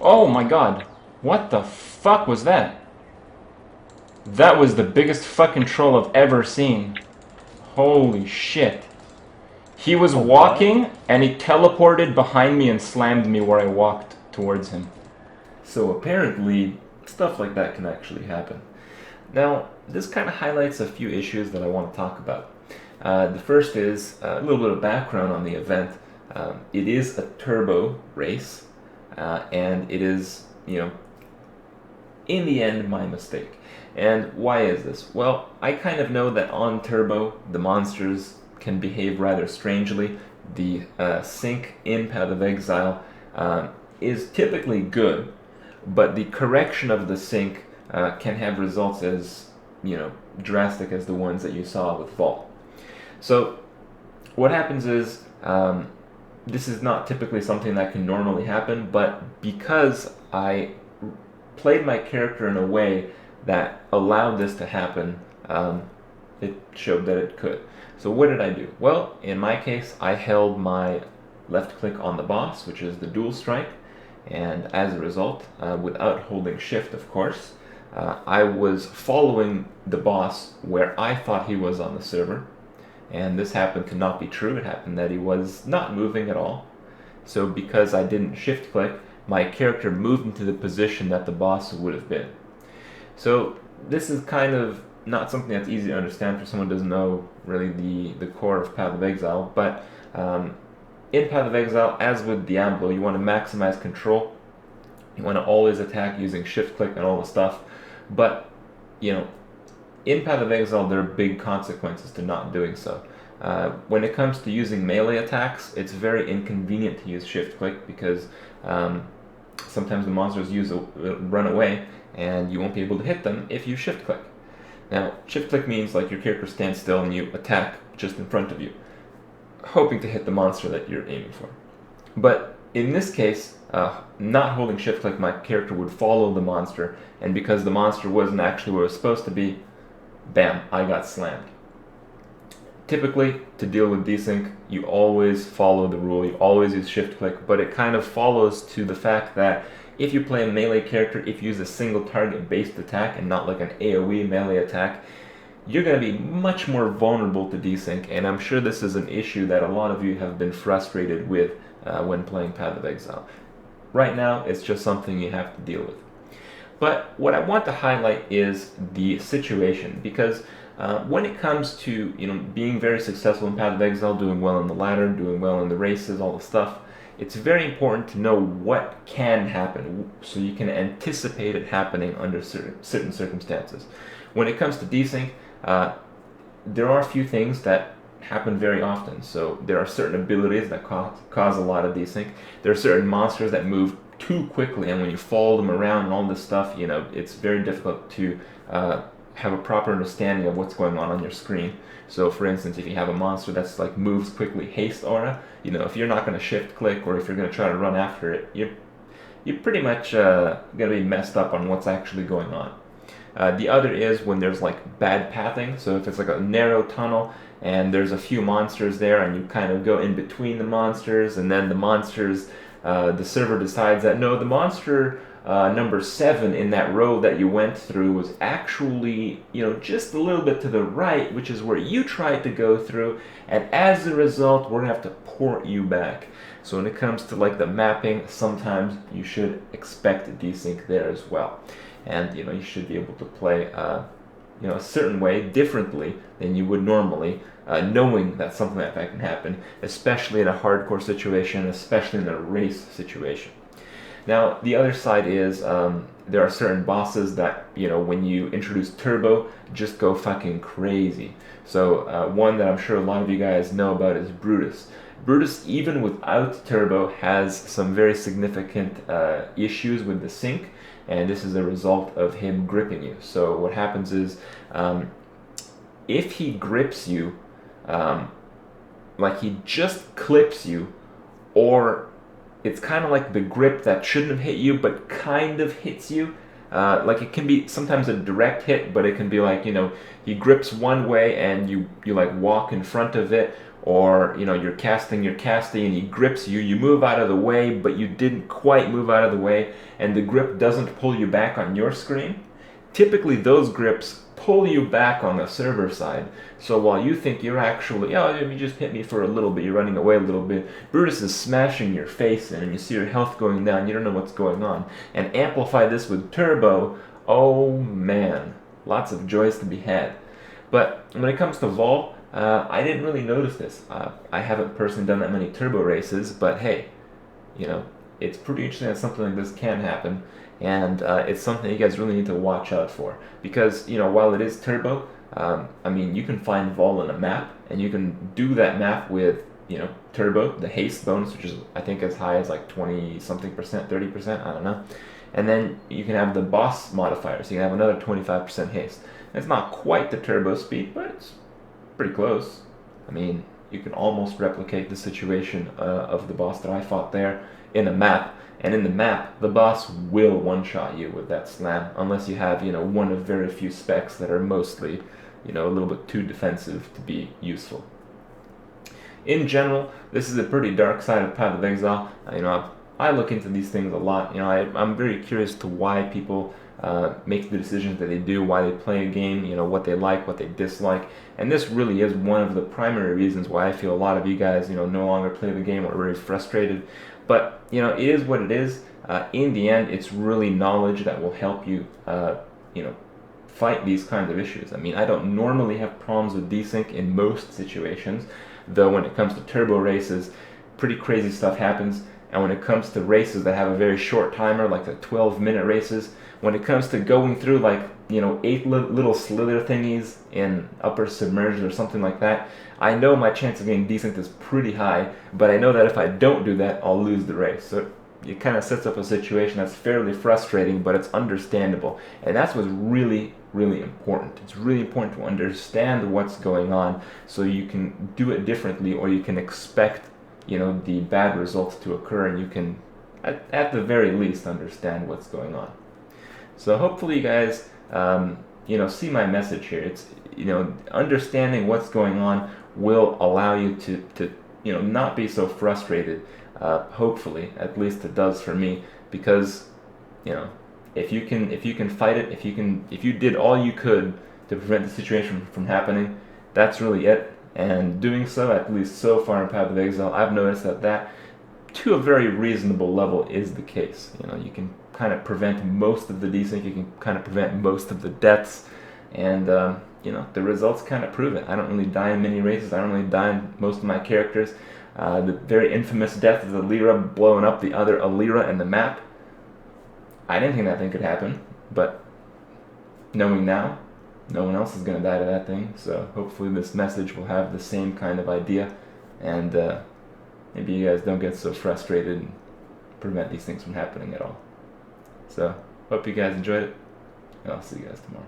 Oh my god. What the fuck was that? That was the biggest fucking troll I've ever seen. Holy shit. He was Oh, what? walking and he teleported behind me and slammed me where I walked towards him. So apparently, stuff like that can actually happen. Now, this kind of highlights a few issues that I want to talk about. The first is a little bit of background on the event. It is a turbo race, and it is, in the end, my mistake. And why is this? Well, I kind of know that on turbo, the monsters can behave rather strangely. The sync in Path of Exile is typically good, but the correction of the sync can have results as drastic as the ones that you saw with Vault. So what happens is this is not typically something that can normally happen, but because I played my character in a way that allowed this to happen, it showed that it could. So what did I do? Well, in my case, I held my left click on the boss, which is the dual strike, and as a result, without holding shift, of course, I was following the boss where I thought he was on the server, and this happened to not be true. It happened that he was not moving at all. So because I didn't shift click, my character moved into the position that the boss would have been. So this is kind of not something that's easy to understand for someone who doesn't know really the core of Path of Exile, but in Path of Exile, as with Diablo, you want to maximize control. You want to always attack using shift click and all the stuff, but in Path of Exile, there are big consequences to not doing so. When it comes to using melee attacks, it's very inconvenient to use shift click because sometimes the monsters run away and you won't be able to hit them if you shift click. Now, shift click means like your character stands still and you attack just in front of you, hoping to hit the monster that you're aiming for. But in this case, not holding shift click, my character would follow the monster, and because the monster wasn't actually where it was supposed to be, bam, I got slammed. Typically, to deal with desync, you always follow the rule, you always use shift click, but it kind of follows to the fact that if you play a melee character, if you use a single target based attack and not like an AoE melee attack, you're going to be much more vulnerable to desync, and I'm sure this is an issue that a lot of you have been frustrated with when playing Path of Exile. Right now, it's just something you have to deal with. But what I want to highlight is the situation, because when it comes to being very successful in Path of Exile, doing well in the ladder, doing well in the races, all the stuff, it's very important to know what can happen so you can anticipate it happening under certain circumstances. When it comes to desync, there are a few things that happen very often. So there are certain abilities that cause a lot of desync. There are certain monsters that move too quickly, and when you follow them around and all this stuff, it's very difficult to have a proper understanding of what's going on your screen. So for instance, if you have a monster that's like moves quickly, haste aura, if you're not going to shift click or if you're going to try to run after it, you're pretty much going to be messed up on what's actually going on. The other is when there's like bad pathing. So if it's like a narrow tunnel and there's a few monsters there and you kind of go in between the monsters, and then the monsters, the server decides that no, the monster number 7 in that row that you went through was actually just a little bit to the right, which is where you tried to go through, and as a result we're gonna have to port you back. So when it comes to like the mapping, sometimes you should expect desync there as well, and you should be able to play a certain way differently than you would normally, knowing that something like that can happen, especially in a hardcore situation, especially in a race situation. Now, the other side is there are certain bosses that, when you introduce turbo, just go fucking crazy. So one that I'm sure a lot of you guys know about is Brutus. Brutus, even without turbo, has some very significant issues with the sync, and this is a result of him gripping you. So what happens is, if he grips you, like he just clips you, or it's kind of like the grip that shouldn't have hit you but kind of hits you. Like it can be sometimes a direct hit, but it can be like, he grips one way and you like walk in front of it, or you're casting and he grips you, you move out of the way, but you didn't quite move out of the way, and the grip doesn't pull you back on your screen. Typically those grips pull you back on the server side. So while you think you're actually, oh, you just hit me for a little bit, you're running away a little bit, Brutus is smashing your face in and you see your health going down, you don't know what's going on. And amplify this with turbo, oh man, lots of joys to be had. But when it comes to Vol, I didn't really notice this. I haven't personally done that many turbo races, but hey, it's pretty interesting that something like this can happen, and it's something you guys really need to watch out for, because while it is turbo, I mean, you can find Vol in a map, and you can do that map with turbo, the haste bonus, which is I think as high as like 20 something percent, 30%, I don't know, and then you can have the boss modifier, so you can have another 25% haste. It's not quite the turbo speed, but it's pretty close. I mean, you can almost replicate the situation of the boss that I fought there in a map, and in the map the boss will one-shot you with that slam, unless you have one of very few specs that are mostly a little bit too defensive to be useful. In general, this is a pretty dark side of Path of Exile. I look into these things a lot. I'm very curious to why people make the decisions that they do, why they play a game, what they like, what they dislike. And this really is one of the primary reasons why I feel a lot of you guys, no longer play the game or are very frustrated. But, it is what it is. In the end, it's really knowledge that will help you, fight these kinds of issues. I mean, I don't normally have problems with desync in most situations, though when it comes to turbo races, pretty crazy stuff happens. And when it comes to races that have a very short timer, like the 12-minute races, when it comes to going through like 8 little slither thingies in upper submerged or something like that, I know my chance of getting desync is pretty high, but I know that if I don't do that, I'll lose the race. So it kind of sets up a situation that's fairly frustrating, but it's understandable. And that's what's really, really important. It's really important to understand what's going on so you can do it differently, or you can expect the bad results to occur, and you can at the very least understand what's going on. So hopefully you guys see my message here. It's understanding what's going on will allow you to not be so frustrated. Hopefully, at least it does for me, because if you can fight it, if you did all you could to prevent the situation from happening, that's really it. And doing so, at least so far in Path of Exile, I've noticed that to a very reasonable level is the case. You can kind of prevent most of the desync, you can kind of prevent most of the deaths, and the results kind of prove it. I don't really die in many races, I don't really die in most of my characters. The very infamous death of the Alira blowing up the other Alira in the map, I didn't think that thing could happen, but knowing now, no one else is going to die to that thing, so hopefully this message will have the same kind of idea, and maybe you guys don't get so frustrated and prevent these things from happening at all. So, hope you guys enjoyed it, and I'll see you guys tomorrow.